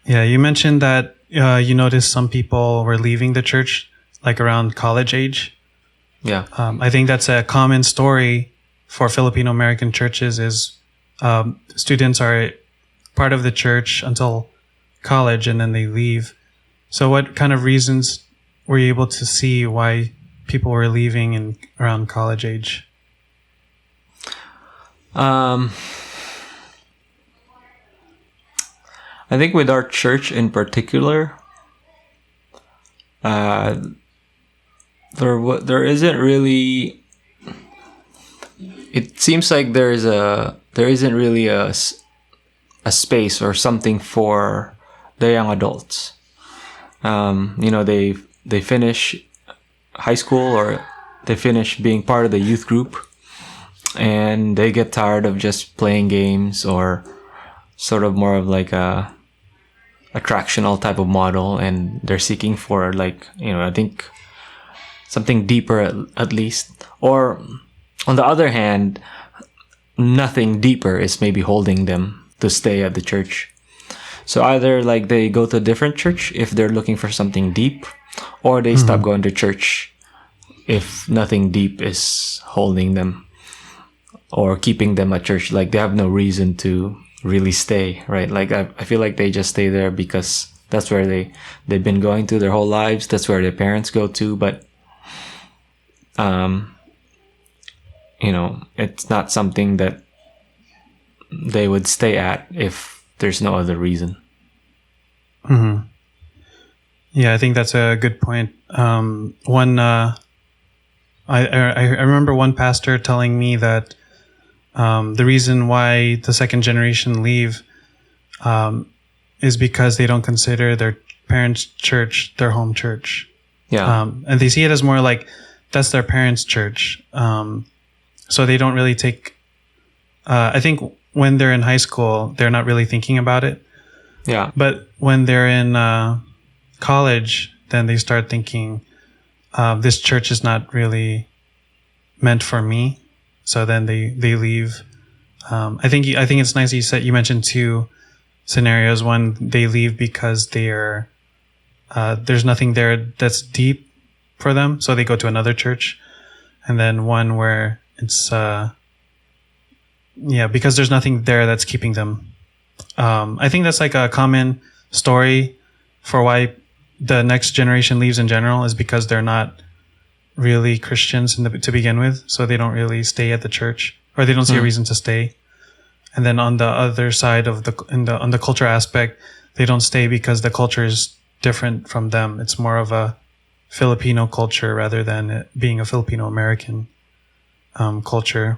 Yeah, you mentioned that you noticed some people were leaving the church like around college age. Yeah. I think that's a common story for Filipino American churches is students are part of the church until college and then they leave. So what kind of reasons were you able to see why people were leaving in around college age? I think with our church in particular, there isn't really. It seems like there isn't really a space or something for the young adults. They finish high school or they finish being part of the youth group, and they get tired of just playing games or sort of more of like a attractional type of model, and they're seeking for I think something deeper at least. Or on the other hand, nothing deeper is maybe holding them to stay at the church. So either like they go to a different church if they're looking for something deep, or they stop going to church if nothing deep is holding them or keeping them at church. Like they have no reason to really stay, right? Like I feel like they just stay there because that's where they've been going to their whole lives. That's where their parents go to. But it's not something that they would stay at if there's no other reason. Yeah, I think that's a good point. I remember one pastor telling me that the reason why the second generation leave is because they don't consider their parents' church their home church. Yeah. And they see it as more like that's their parents' church. So they don't really take... I think when they're in high school, they're not really thinking about it. Yeah. But when they're in college, then they start thinking, this church is not really meant for me. So then they leave. I think it's nice you mentioned two scenarios. One, they leave because there's nothing there that's deep for them, so they go to another church. And then one where it's because there's nothing there that's keeping them. I think that's like a common story for why the next generation leaves in general, is because they're not really Christians to begin with, so they don't really stay at the church, or they don't see a reason to stay. And then on the other side of on the culture aspect, they don't stay because the culture is different from them. It's more of a Filipino culture rather than it being a Filipino American culture.